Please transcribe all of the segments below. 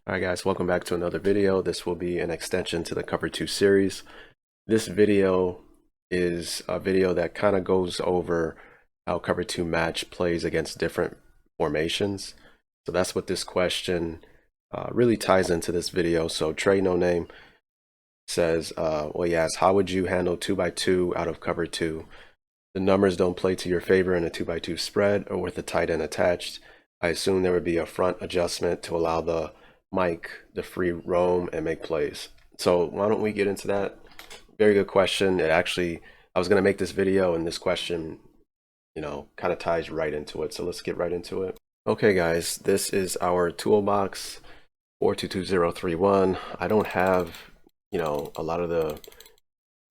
All right, guys, welcome back to another video. This will be an extension to the Cover 2 series. This video is a video that kind of goes over how Cover 2 match plays against different formations. So that's what this question really ties into this video. So Trey No Name says, well, he asks, how would you handle 2x2 out of Cover 2? The numbers don't play to your favor in a 2x2 spread or with a tight end attached. I assume there would be a front adjustment to allow the Mike the free roam and make plays. So why don't we get into that? Very good question. It actually, I was going to make this video and this question, kind of ties right into it. So let's get right into it. Okay, guys, this is our toolbox 422031. I don't have, a lot of the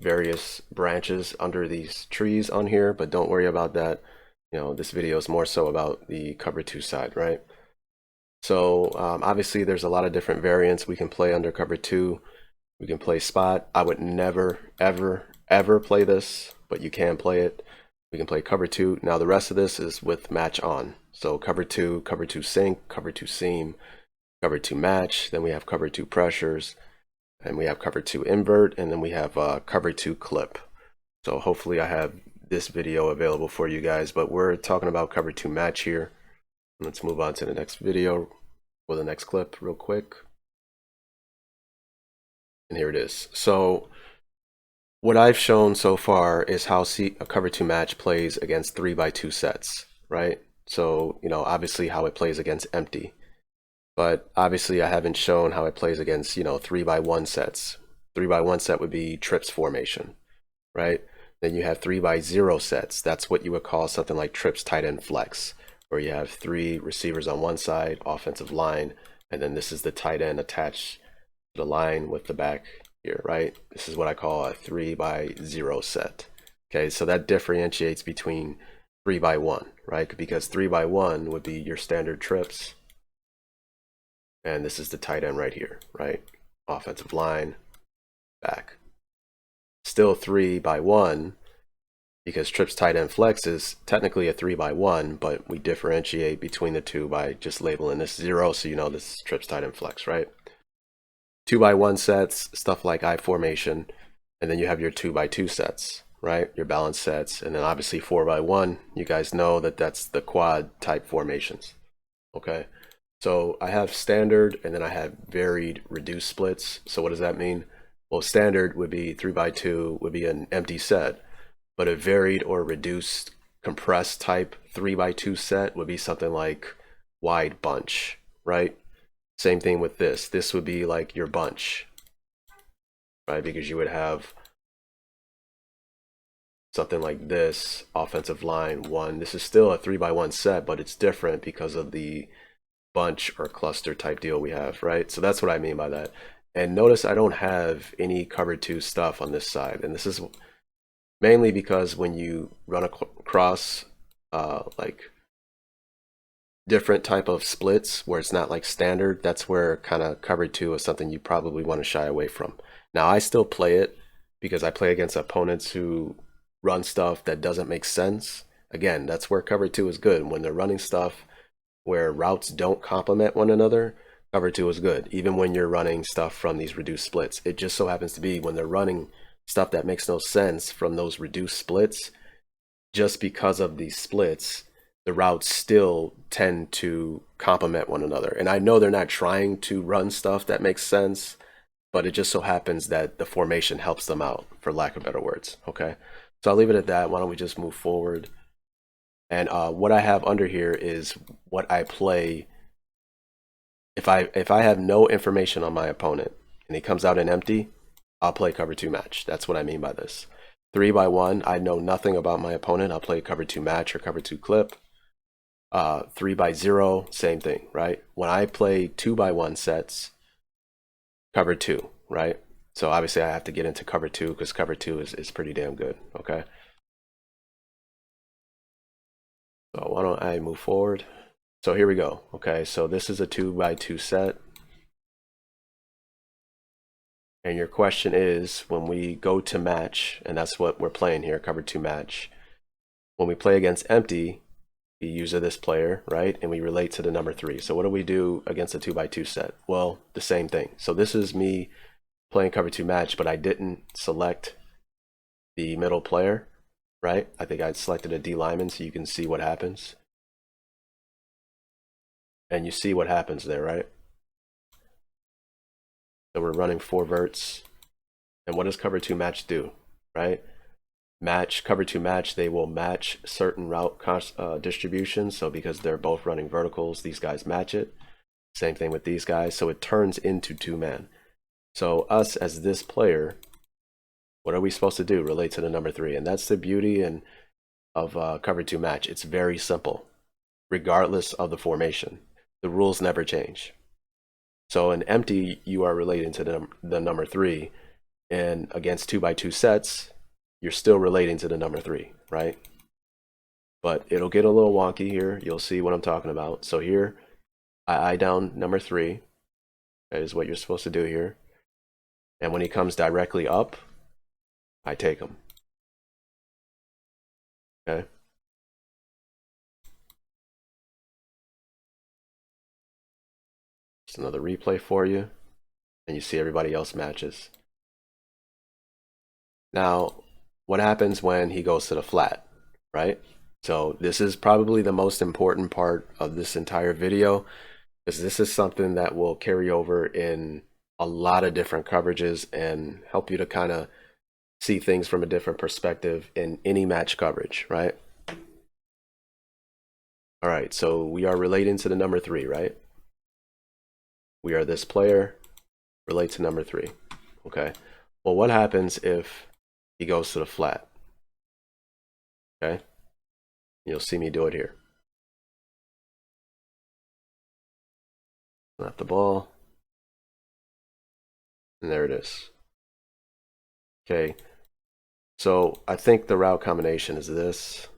various branches under these trees on here, but don't worry about that. This video is more so about the Cover 2 side, right? So obviously there's a lot of different variants we can play under Cover 2. We can play spot. I would never, ever play this, but you can play it. We can play Cover 2. Now the rest of this is with match on. So Cover 2 sync, Cover 2 seam, Cover 2 match. Then we have Cover 2 pressures, and we have Cover 2 invert, and then we have Cover 2 clip. So hopefully I have this video available for you guys, but we're talking about Cover 2 match here. Let's move on to the next video or the next clip real quick. And here it is. So what I've shown so far is how a Cover 2 match plays against 3x2 sets, right? So, obviously how it plays against empty. But obviously I haven't shown how it plays against, 3x1 sets. 3x1 set would be trips formation, right? Then you have 3x0 sets. That's what you would call something like trips tight end flex, where you have 3 receivers on one side, offensive line, and then this is the tight end attached to the line with the back here, right? This is what I call a 3x0 set. Okay, so that differentiates between 3x1, right? Because 3x1 would be your standard trips, and this is the tight end right here, right? Offensive line, back. Still 3x1, because trips tight end flex is technically a 3x1, but we differentiate between the two by just labeling this 0, so you know this is trips tight end flex, right? 2x1 sets, stuff like I formation, and then you have your 2x2 sets, right? Your balance sets, and then obviously 4x1, you guys know that that's the quad type formations, okay? So I have standard, and then I have varied reduced splits. So what does that mean? Well, standard would be 3x2 would be an empty set, but a varied or reduced compressed type 3x2 set would be something like wide bunch, right? Same thing with this. This would be like your bunch, right? Because you would have something like this, offensive line 1. This is still a 3x1 set, but it's different because of the bunch or cluster type deal we have, right? So that's what I mean by that. And notice I don't have any Cover 2 stuff on this side, and this is mainly because when you run across like different type of splits where it's not like standard, that's where kind of Cover 2 is something you probably want to shy away from. Now I still play it because I play against opponents who run stuff that doesn't make sense. Again, that's where Cover 2 is good. When they're running stuff where routes don't complement one another, Cover 2 is good. Even when you're running stuff from these reduced splits, it just so happens to be when they're running stuff that makes no sense from those reduced splits, just because of these splits, the routes still tend to complement one another. And I know they're not trying to run stuff that makes sense, but it just so happens that the formation helps them out, for lack of better words, okay? So I'll leave it at that. Why don't we just move forward? And what I have under here is what I play if I have no information on my opponent and he comes out in empty, I'll play Cover 2 match. That's what I mean by this. 3x1, I know nothing about my opponent. I'll play Cover 2 match or Cover 2 clip. 3x0, same thing, right? When I play 2x1 sets, Cover 2, right? So obviously I have to get into Cover 2 because Cover 2 is pretty damn good, okay? So why don't I move forward? So here we go, okay? So this is a 2x2 set. And your question is, when we go to match, and that's what we're playing here, Cover 2 match, when we play against empty, we use this player, right? And we relate to the number 3. So what do we do against a 2x2 set? Well, the same thing. So this is me playing cover 2 match, but I didn't select the middle player, right? I think I selected a D lineman so you can see what happens. And you see what happens there, right? So we're running 4 verts. And what does cover 2 match do, right? Cover 2 match, they will match certain route distributions. So because they're both running verticals, these guys match it. Same thing with these guys. So it turns into 2-man. So us as this player, what are we supposed to do? Relate to the number 3. And that's the beauty of cover 2 match. It's very simple, regardless of the formation. The rules never change. So in empty, you are relating to the number 3. And against 2x2 sets, you're still relating to the number 3, right? But it'll get a little wonky here. You'll see what I'm talking about. So here, I eye down number 3. That is what you're supposed to do here. And when he comes directly up, I take him. Okay. Just another replay for you. And you see everybody else matches. Now, what happens when he goes to the flat, right? So this is probably the most important part of this entire video, because this is something that will carry over in a lot of different coverages and help you to kind of see things from a different perspective in any match coverage, right? All right, so we are relating to the number 3, right? We are this player, relate to number 3. Okay. Well, what happens if he goes to the flat? Okay. You'll see me do it here. Snap the ball. And there it is. Okay. So I think the route combination is this.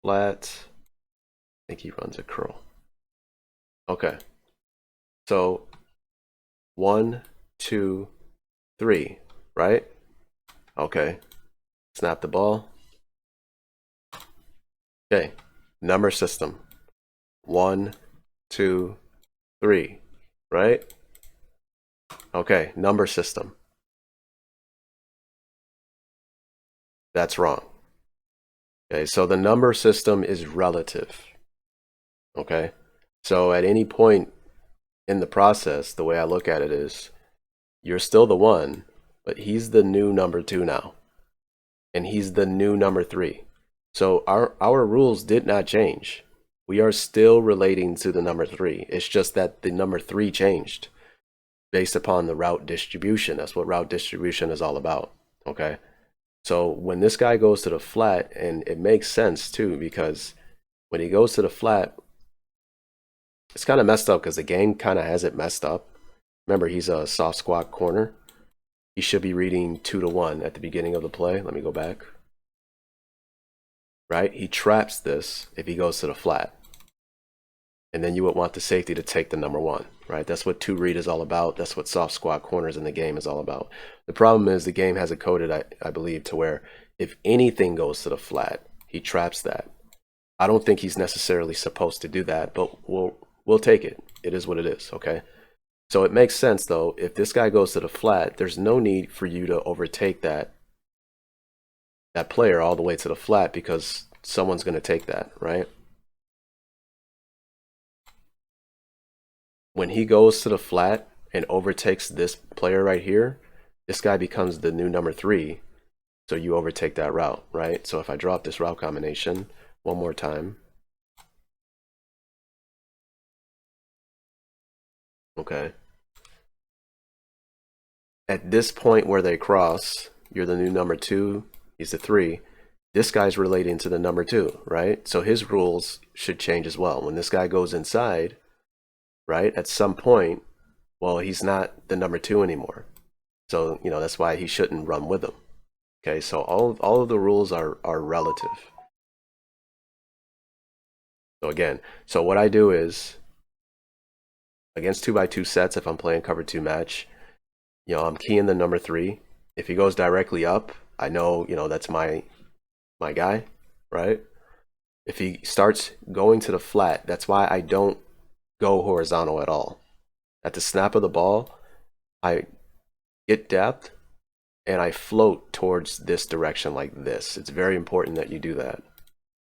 Flat. I think he runs a curl. Okay. So 1, 2, 3, right? Okay. Snap the ball. Okay. Number system. 1, 2, 3, right? Okay. Number system. That's wrong. Okay. So the number system is relative. Okay. So at any point in the process, the way I look at it is you're still the 1, but he's the new number 2 now. And he's the new number 3. So our rules did not change. We are still relating to the number 3. It's just that the number 3 changed based upon the route distribution. That's what route distribution is all about. Okay. So when this guy goes to the flat, and it makes sense too, because when he goes to the flat, it's kind of messed up because the game kind of has it messed up. Remember, he's a soft squat corner. He should be reading 2 to 1 at the beginning of the play. Let me go back. Right? He traps this if he goes to the flat. And then you would want the safety to take the number 1, right? That's what 2 read is all about. That's what soft squat corners in the game is all about. The problem is the game has it coded, I believe, to where if anything goes to the flat, he traps that. I don't think he's necessarily supposed to do that, but we'll take it. It is what it is, okay? So it makes sense, though, if this guy goes to the flat, there's no need for you to overtake that player all the way to the flat because someone's going to take that, right? When he goes to the flat and overtakes this player right here, this guy becomes the new number 3. So you overtake that route, right? So if I drop this route combination one more time. Okay. At this point where they cross, you're the new number 2, he's the 3. This guy's relating to the number 2, right? So his rules should change as well. When this guy goes inside, right, at some point, well, he's not the number 2 anymore. So, you know, that's why he shouldn't run with him. Okay, so all of the rules are relative. So again, so what I do is, against 2x2 sets, if I'm playing cover 2 match, you know, I'm keying the number 3. If he goes directly up, I know, you know, that's my guy, right? If he starts going to the flat, that's why I don't go horizontal at all. At the snap of the ball, I get depth and I float towards this direction like this. It's very important that you do that.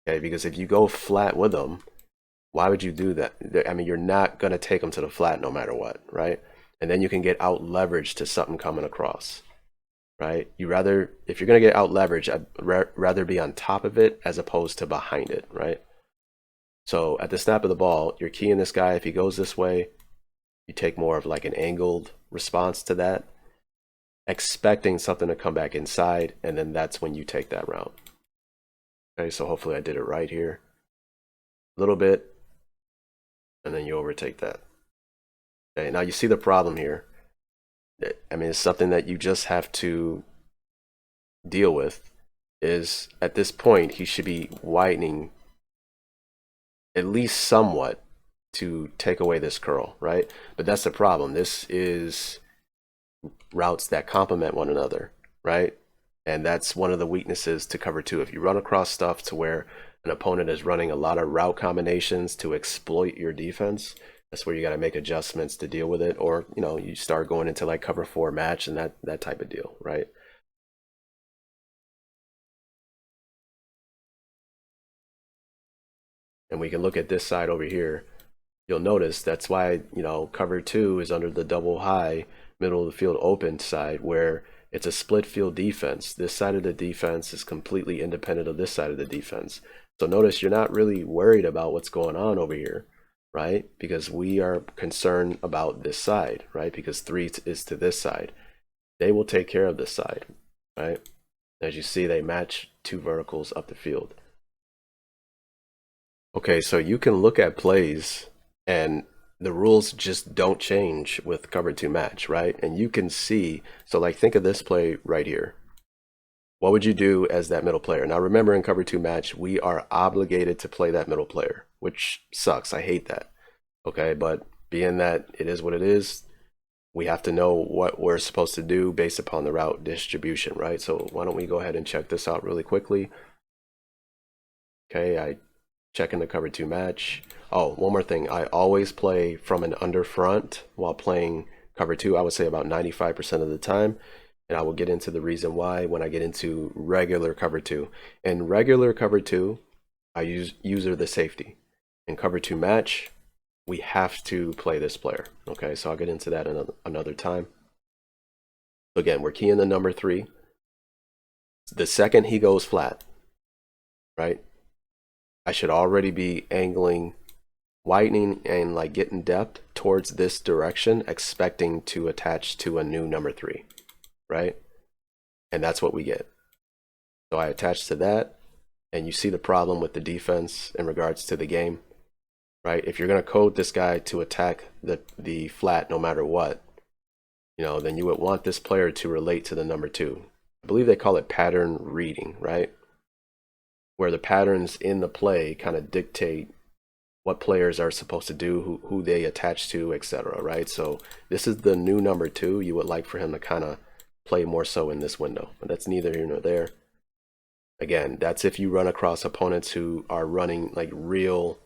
Okay, because if you go flat with them, why would you do that? I mean, you're not going to take them to the flat no matter what, right? And then you can get out leveraged to something coming across, right? You rather, if you're going to get out leveraged, I'd rather be on top of it as opposed to behind it, right? So at the snap of the ball, you're keying this guy. If he goes this way, you take more of like an angled response to that, expecting something to come back inside, and then that's when you take that route. Okay, so hopefully I did it right here. A little bit, and then you overtake that. Okay, now you see the problem here. I mean, it's something that you just have to deal with. Is at this point, he should be widening at least somewhat to take away this curl, right? But that's the problem. This is routes that complement one another, right? And that's one of the weaknesses to cover two. If you run across stuff to where an opponent is running a lot of route combinations to exploit your defense, that's where you got to make adjustments to deal with it. Or, you know, you start going into like cover four match and that type of deal, right? And we can look at this side over here. You'll notice that's why, you know, cover two is under the double high, middle of the field open side, where it's a split field defense. This side of the defense is completely independent of this side of the defense. So notice you're not really worried about what's going on over here, right? Because we are concerned about this side, right? Because three is to this side. They will take care of this side, right? As you see, they match two verticals up the field. Okay, so you can look at plays and the rules just don't change with cover two match, right? And you can see, so like think of this play right here. What would you do as that middle player? Now remember, in cover two match, we are obligated to play that middle player, which sucks. I hate that. Okay, but being that it is what it is, we have to know what we're supposed to do based upon the route distribution, right? So why don't we go ahead and check this out really quickly. Okay, I check in the cover two match. Oh, one more thing. I always play from an under front while playing cover two. I would say about 95% of the time. And I will get into the reason why when I get into regular cover two. In regular cover two, I use user the safety. In cover two match, we have to play this player. Okay, so I'll get into that another time. So again, we're keying the number three. The second he goes flat, right? I should already be angling, widening, and like getting depth towards this direction, expecting to attach to a new number three, right? And that's what we get. So I attach to that, and you see the problem with the defense in regards to the game, right? If you're going to code this guy to attack the flat no matter what, you know, then you would want this player to relate to the number two. I believe they call it pattern reading, right? Where the patterns in the play kind of dictate what players are supposed to do, who they attach to, etc. Right? So this is the new number two. You would like for him to kind of play more so in this window, but that's neither here nor there. Again, that's if you run across opponents who are running like real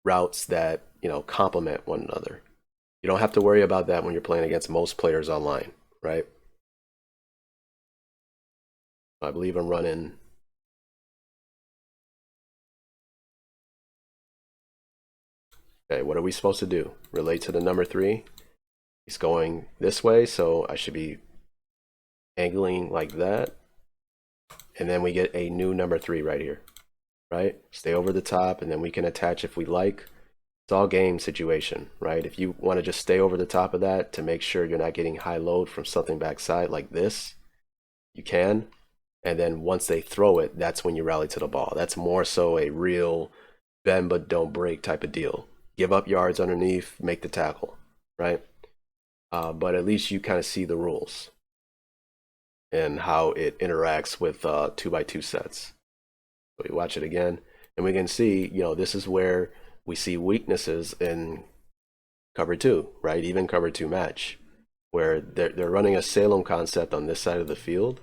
routes that, you know, complement one another. You don't have to worry about that when you're playing against most players online, right? I believe I'm running. Okay, what are we supposed to do? Relate to the number three. He's going this way, so I should be angling like that. And then we get a new number three right here, right? Stay over the top, and then we can attach if we like. It's all game situation, right? If you want to just stay over the top of that to make sure you're not getting high load from something backside like this, you can. And then once they throw it, that's when you rally to the ball. That's more so a real bend but don't break type of deal. Give up yards underneath, make the tackle, right? But at least you kind of see the rules and how it interacts with 2x2 sets. So we watch it again, and we can see, you know, this is where we see weaknesses in cover two, right? Even cover two match, where they're running a Salem concept on this side of the field,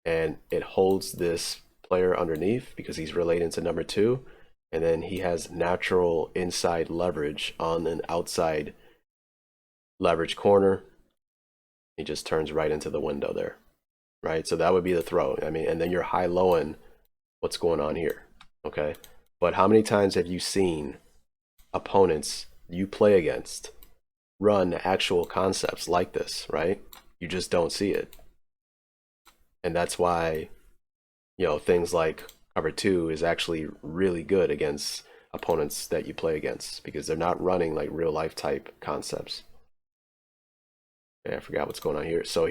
and it holds this player underneath because he's relating to number two, and then he has natural inside leverage on an outside leverage corner. He just turns right into the window there, right? So that would be the throw. I mean, and then you're high-lowing what's going on here, okay? But how many times have you seen opponents you play against run actual concepts like this, right? You just don't see it. And that's why, things like cover two is actually really good against opponents that you play against because they're not running like real life type concepts. Okay, I forgot what's going on here. So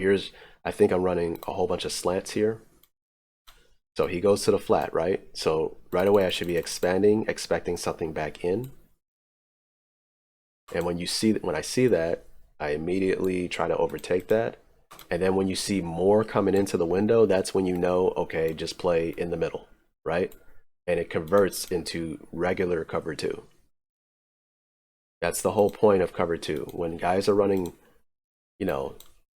I think I'm running a whole bunch of slants here. So he goes to the flat, right? So right away I should be expanding, expecting something back in. And when I see that, I immediately try to overtake that. And then when you see more coming into the window, that's when you know, okay, just play in the middle, right? And it converts into regular cover two. That's the whole point of cover two. When guys are running,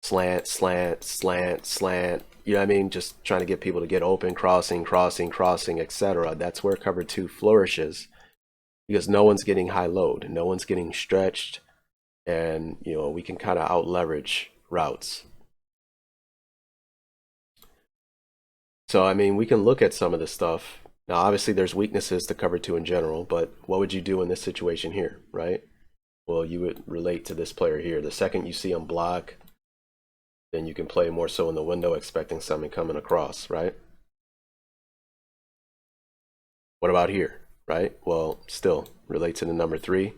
slant, slant, slant, slant, you know what I mean? Just trying to get people to get open, crossing, crossing, crossing, etc. That's where cover two flourishes because no one's getting high load, no one's getting stretched, and we can kind of out leverage routes. So I mean, we can look at some of this stuff. Now, obviously, there's weaknesses to cover two in general, but what would you do in this situation here, right? Well, you would relate to this player here. The second you see him block, then you can play more so in the window, expecting something coming across, right? What about here, right? Well, still relate to the number three.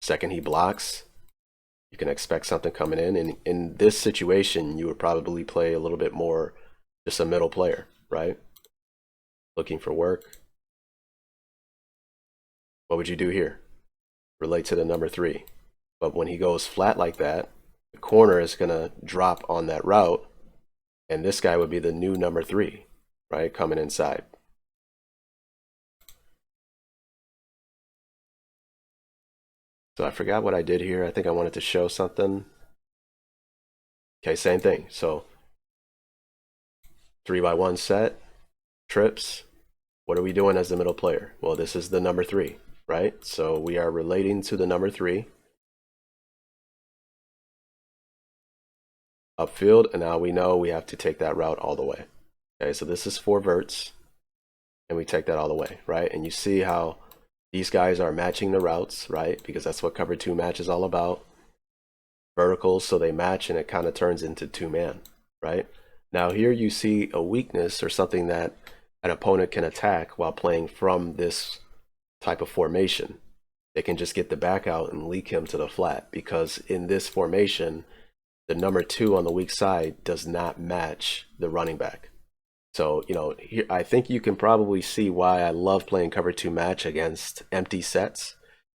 Second he blocks, you can expect something coming in. And in this situation, you would probably play a little bit more just a middle player, right? Looking for work. What would you do here? Relate to the number three. But when he goes flat like that, the corner is going to drop on that route. And this guy would be the new number three, right? Coming inside. So I forgot what I did here. I think I wanted to show something. Okay, same thing. So 3x1 set, trips. What are we doing as the middle player? Well, this is the number three, right? So we are relating to the number three. Upfield, and now we know we have to take that route all the way. Okay, so this is 4 verts, and we take that all the way, right? And you see how these guys are matching the routes, right? Because that's what cover two match is all about. Verticals, so they match, and it kind of turns into two-man, right? Now here you see a weakness or something that an opponent can attack while playing from this type of formation. They can just get the back out and leak him to the flat because in this formation, the number two on the weak side does not match the running back. So, here, I think you can probably see why I love playing cover two match against empty sets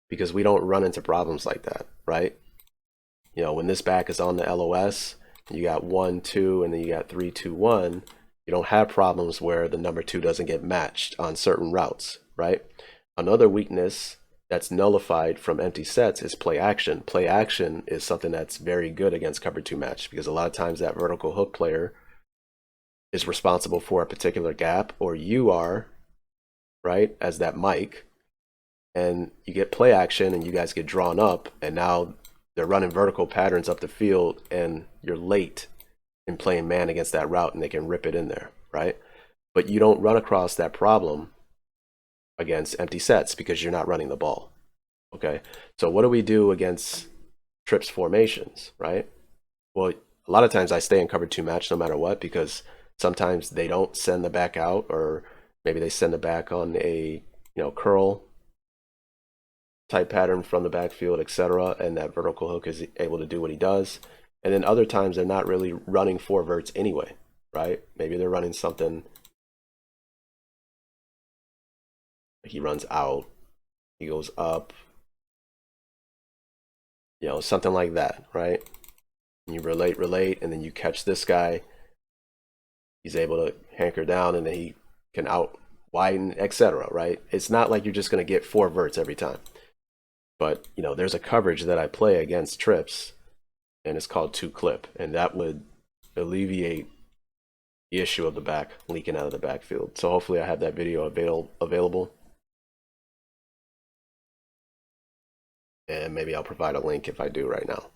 because we don't run into problems like that, right? When this back is on the LOS, you got 1, 2, and then you got 3, 2, 1. You don't have problems where the number two doesn't get matched on certain routes, right? Another weakness that's nullified from empty sets is play action. Play action is something that's very good against cover two match because a lot of times that vertical hook player is responsible for a particular gap, or you are, right, as that mic, and you get play action and you guys get drawn up, and now they're running vertical patterns up the field and you're late in playing man against that route and they can rip it in there, right? But you don't run across that problem against empty sets because you're not running the ball. Okay, so what do we do against trips formations, right? Well, a lot of times I stay in cover two match no matter what because sometimes they don't send the back out, or maybe they send the back on a curl type pattern from the backfield, etc., and that vertical hook is able to do what he does. And then other times they're not really running 4 verts anyway, right? Maybe they're running something like he runs out, he goes up, something like that, right? And you relate, and then you catch this guy. He's able to hanker down, and then he can out widen, etc., right? It's not like you're just going to get 4 verts every time. But, there's a coverage that I play against trips, and it's called 2 clip, and that would alleviate, the issue of the back leaking out of the backfield. So hopefully I have that video available, and maybe I'll provide a link if I do right now.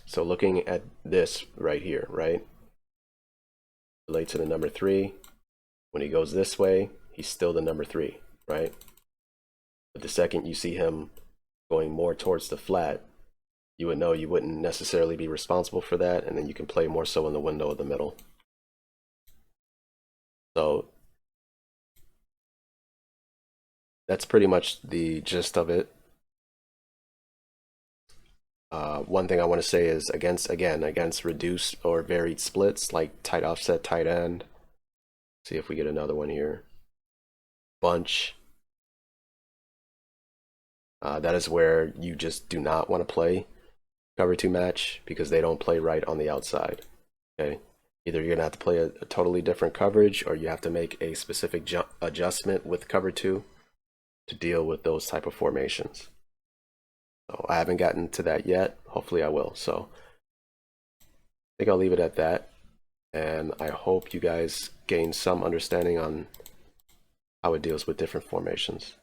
So looking at this right here, right, relate to the number 3. When he goes this way, he's still the number 3, right? But the second you see him going more towards the flat, you would know you wouldn't necessarily be responsible for that, and then you can play more so in the window of the middle. So that's pretty much the gist of it. One thing I want to say is against reduced or varied splits like tight offset, tight end. See if we get another one here. Bunch. That is where you just do not want to play cover 2 match because they don't play right on the outside. Okay, either you're gonna have to play a totally different coverage, or you have to make a specific adjustment with cover 2 to deal with those type of formations. So I haven't gotten to that yet. Hopefully I will. So I think I'll leave it at that, and I hope you guys gain some understanding on how it deals with different formations.